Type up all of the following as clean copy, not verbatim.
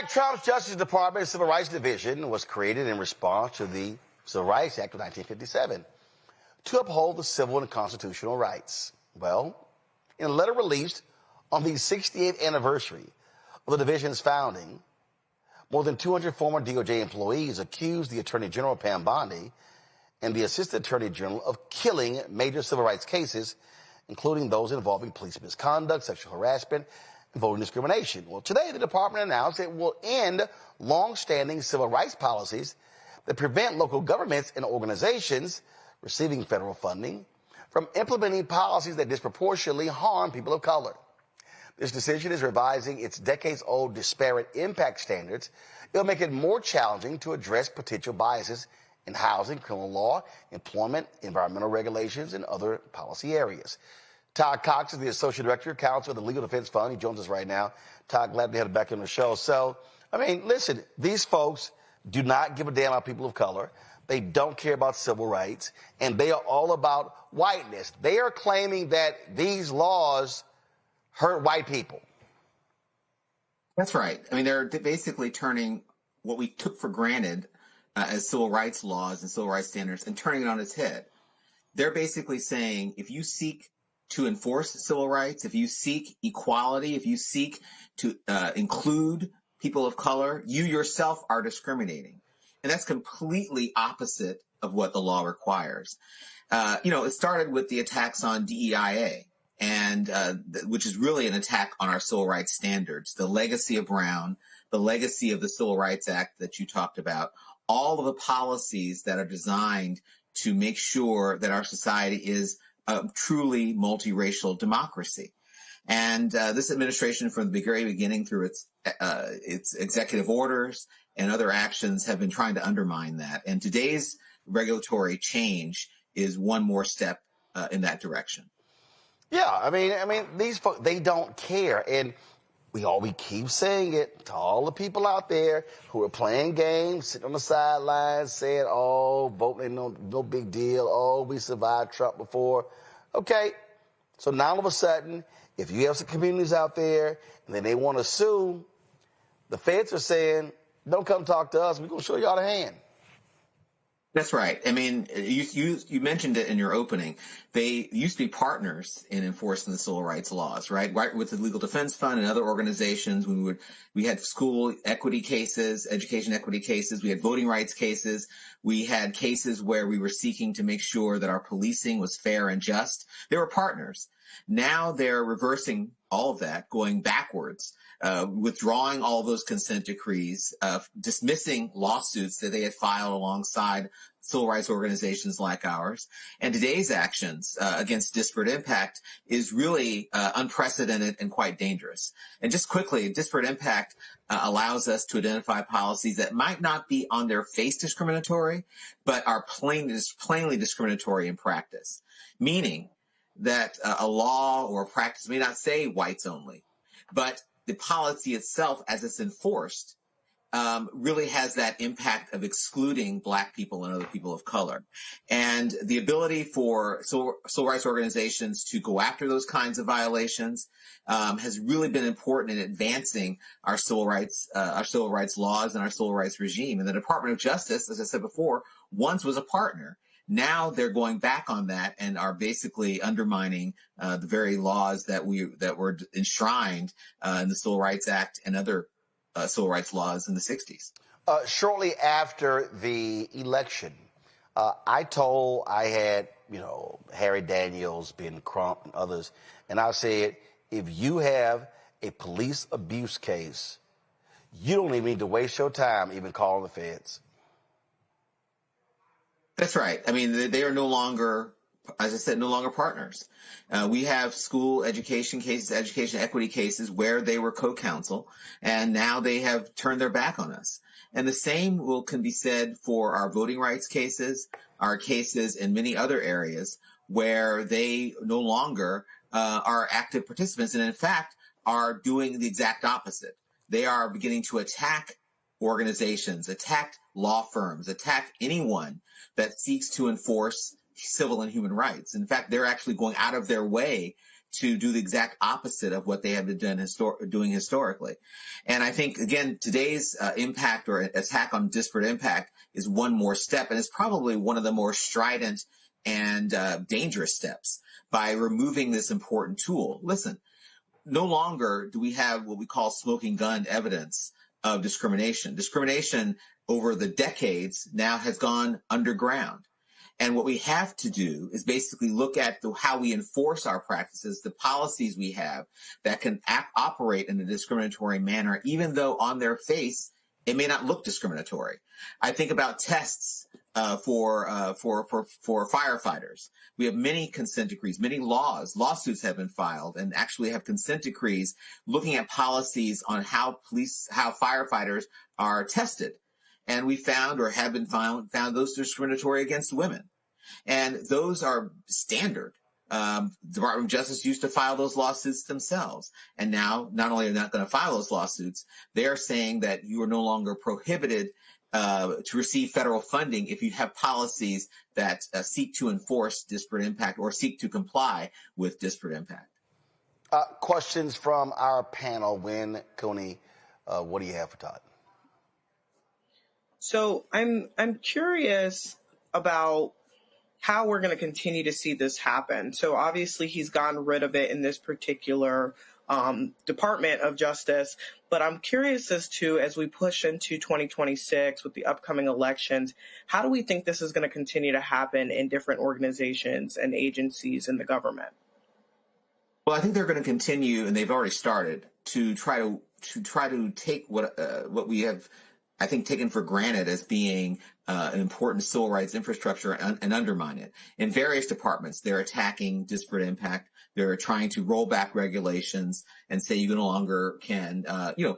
right, Trump's Justice Department Civil Rights Division was created in response to the Civil Rights Act of 1957 to uphold the civil and constitutional rights. Well, in a letter released on the 68th anniversary of the division's founding, more than 200 former DOJ employees accused the Attorney General, Pam Bondi, and the Assistant Attorney General of killing major civil rights cases, including those involving police misconduct, sexual harassment, and voting discrimination. Well, today the department announced it will end long-standing civil rights policies that prevent local governments and organizations receiving federal funding from implementing policies that disproportionately harm people of color. This decision is revising its decades-old disparate impact standards. It'll make it more challenging to address potential biases in housing, criminal law, employment, environmental regulations, and other policy areas. Todd Cox is the Associate Director, Counsel of the Legal Defense Fund. He joins us right now. Todd, glad to have you back on the show. So, I mean, listen, these folks do not give a damn about people of color. They don't care about civil rights, and they are all about whiteness. They are claiming that these laws hurt white people. That's right. I mean, they're basically turning what we took for granted as civil rights laws and civil rights standards and turning it on its head. They're basically saying if you seek to enforce civil rights, if you seek equality, if you seek to include people of color, you yourself are discriminating. And that's completely opposite of what the law requires. It started with the attacks on DEIA, and which is really an attack on our civil rights standards, the legacy of Brown, the legacy of the Civil Rights Act that you talked about, all of the policies that are designed to make sure that our society is a truly multiracial democracy. And this administration, from the very beginning through its executive orders and other actions, have been trying to undermine that. And today's regulatory change is one more step in that direction. Yeah, I mean, these folks, they don't care. And we keep saying it to all the people out there who are playing games, sitting on the sidelines, saying, oh, voting ain't no big deal. Oh, we survived Trump before. Okay, so now all of a sudden, if you have some communities out there and then they want to sue, the feds are saying, don't come talk to us. We're going to show y'all the hand. That's right. I mean, you mentioned it in your opening. They used to be partners in enforcing the civil rights laws, right? Right, with the Legal Defense Fund and other organizations. We had school equity cases, education equity cases. We had voting rights cases. We had cases where we were seeking to make sure that our policing was fair and just. They were partners. Now they're reversing all of that, going backwards, withdrawing all those consent decrees, dismissing lawsuits that they had filed alongside civil rights organizations like ours. And today's actions against disparate impact is really unprecedented and quite dangerous. And just quickly, disparate impact allows us to identify policies that might not be on their face discriminatory, but are plainly discriminatory in practice, meaning that a law or a practice may not say whites only, but the policy itself, as it's enforced, really has that impact of excluding Black people and other people of color. And the ability for civil rights organizations to go after those kinds of violations has really been important in advancing our civil rights laws and our civil rights regime. And the Department of Justice, as I said before, once was a partner. Now they're going back on that and are basically undermining the very laws that were enshrined in the Civil Rights Act and other civil rights laws in the 60s. Shortly after the election, I had, Harry Daniels, Ben Crump, and others, and I said, if you have a police abuse case, you don't even need to waste your time even calling the feds. That's right. I mean, they are no longer, as I said, no longer partners. We have school education cases, education equity cases where they were co-counsel, and now they have turned their back on us. And the same can be said for our voting rights cases, our cases in many other areas where they no longer are active participants, and in fact are doing the exact opposite. They are beginning to attack organizations, attack law firms, attack anyone that seeks to enforce civil and human rights. In fact, they're actually going out of their way to do the exact opposite of what they have been doing historically. And I think, again, today's impact or attack on disparate impact is one more step, and it's probably one of the more strident and dangerous steps by removing this important tool. Listen, no longer do we have what we call smoking gun evidence of discrimination. Discrimination over the decades now has gone underground. And what we have to do is basically look at how we enforce our practices, the policies we have that can operate in a discriminatory manner, even though on their face it may not look discriminatory. I think about tests for firefighters. We have many consent decrees, many lawsuits have been filed and actually have consent decrees looking at policies on how firefighters are tested. And we found or have been found those discriminatory against women. And those are standard. The Department of Justice used to file those lawsuits themselves. And now, not only are they not going to file those lawsuits, they are saying that you are no longer prohibited to receive federal funding if you have policies that seek to enforce disparate impact or seek to comply with disparate impact. Questions from our panel. Wynn, Coney, what do you have for Todd? So I'm curious about how we're going to continue to see this happen. So obviously he's gotten rid of it in this particular Department of Justice, but I'm curious as we push into 2026 with the upcoming elections, how do we think this is going to continue to happen in different organizations and agencies in the government? Well, I think they're going to continue, and they've already started to try to take what we have, I think, taken for granted as being an important civil rights infrastructure and undermine it. In various departments, they're attacking disparate impact. They're trying to roll back regulations and say you no longer can,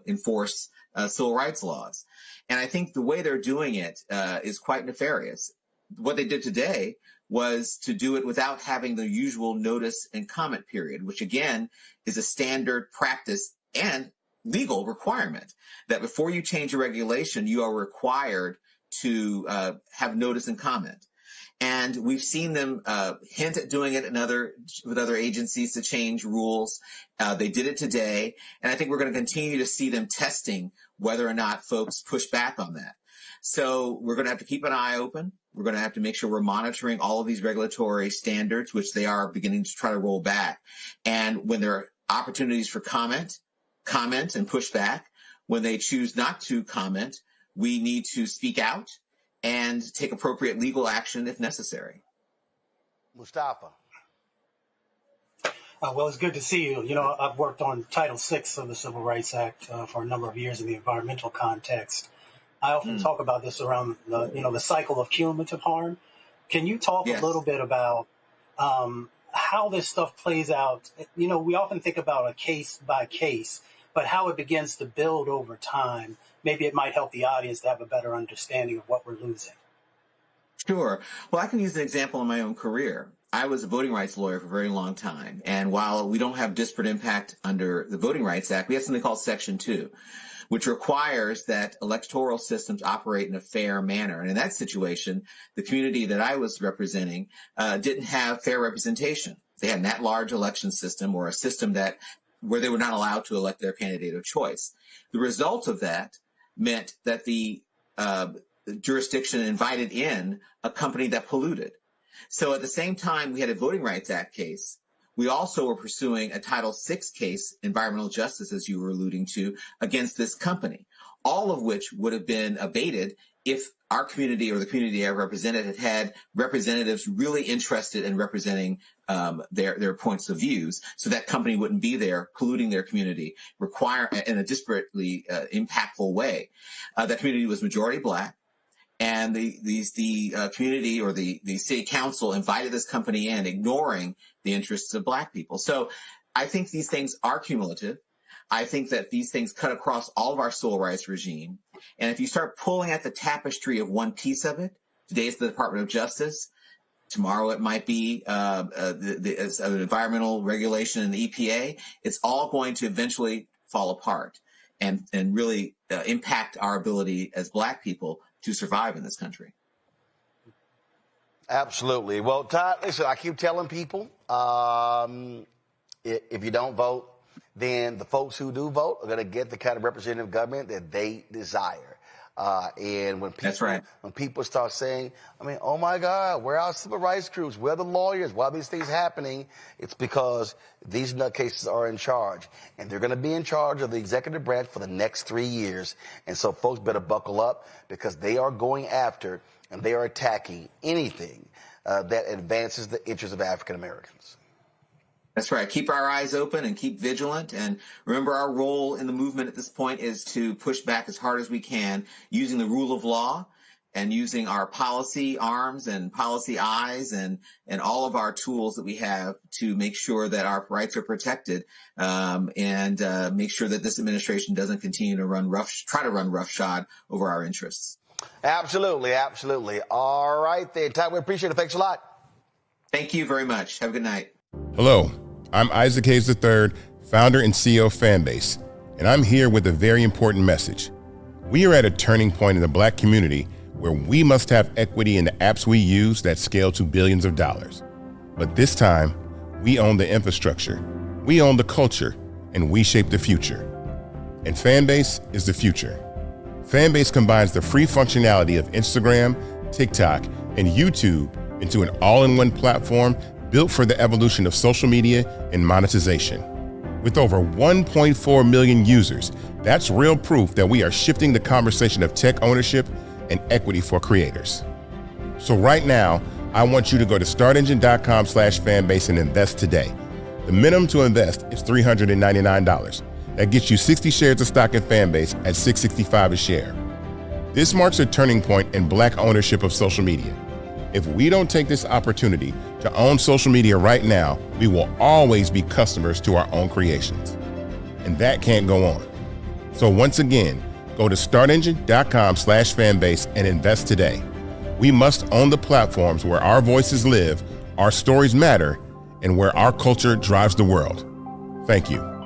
enforce civil rights laws. And I think the way they're doing it is quite nefarious. What they did today was to do it without having the usual notice and comment period, which again is a standard practice and legal requirement that before you change a regulation, you are required to have notice and comment. And we've seen them hint at doing it with other agencies to change rules. They did it today. And I think we're going to continue to see them testing whether or not folks push back on that. So we're going to have to keep an eye open. We're going to have to make sure we're monitoring all of these regulatory standards, which they are beginning to try to roll back. And when there are opportunities for comment and push back. When they choose not to comment, we need to speak out and take appropriate legal action if necessary. Mustafa. Well, it's good to see you. You know, I've worked on Title VI of the Civil Rights Act for a number of years in the environmental context. I often talk about this around the cycle of cumulative harm. Can you talk a little bit about how this stuff plays out? You know, we often think about a case by case, but how it begins to build over time. Maybe it might help the audience to have a better understanding of what we're losing. Sure. Well, I can use an example in my own career. I was a voting rights lawyer for a very long time. And while we don't have disparate impact under the Voting Rights Act, we have something called Section 2, which requires that electoral systems operate in a fair manner. And in that situation, the community that I was representing didn't have fair representation. They had an at-large election system or a system where they were not allowed to elect their candidate of choice. The result of that meant that the jurisdiction invited in a company that polluted. So at the same time we had a Voting Rights Act case, we also were pursuing a Title VI case, environmental justice, as you were alluding to, against this company, all of which would have been abated if our community or the community I represented had representatives really interested in representing their points of views, so that company wouldn't be there polluting their community, in a disparately impactful way. That community was majority Black, and the community or the city council invited this company in, ignoring the interests of Black people. So I think these things are cumulative. I think that these things cut across all of our civil rights regime. And if you start pulling at the tapestry of one piece of it, today it's the Department of Justice. Tomorrow it might be environmental regulation and the EPA. It's all going to eventually fall apart and really impact our ability as Black people to survive in this country. Absolutely. Well, Todd, listen, I keep telling people, if you don't vote, then the folks who do vote are going to get the kind of representative government that they desire. And when people, That's right. When people start saying, I mean, oh my God, where are our civil rights groups? Where are the lawyers? Why are these things happening? It's because these nutcases are in charge, and they're going to be in charge of the executive branch for the next 3 years. And so folks better buckle up, because they are going after and they are attacking anything that advances the interests of African Americans. That's right. Keep our eyes open and keep vigilant. And remember, our role in the movement at this point is to push back as hard as we can using the rule of law and using our policy arms and policy eyes and all of our tools that we have to make sure that our rights are protected, and make sure that this administration doesn't continue to try to run roughshod over our interests. Absolutely. Absolutely. All right, then. Ty, we appreciate it. Thanks a lot. Thank you very much. Have a good night. Hello, I'm Isaac Hayes III, founder and CEO of Fanbase, and I'm here with a very important message. We are at a turning point in the Black community where we must have equity in the apps we use that scale to billions of dollars. But this time, we own the infrastructure, we own the culture, and we shape the future. And Fanbase is the future. Fanbase combines the free functionality of Instagram, TikTok, and YouTube into an all-in-one platform built for the evolution of social media and monetization. With over 1.4 million users, that's real proof that we are shifting the conversation of tech ownership and equity for creators. So right now, I want you to go to startengine.com/fanbase and invest today. The minimum to invest is $399. That gets you 60 shares of stock in Fanbase at $665 a share. This marks a turning point in Black ownership of social media. If we don't take this opportunity to own social media right now, we will always be customers to our own creations. And that can't go on. So once again, go to startengine.com/fanbase and invest today. We must own the platforms where our voices live, our stories matter, and where our culture drives the world. Thank you.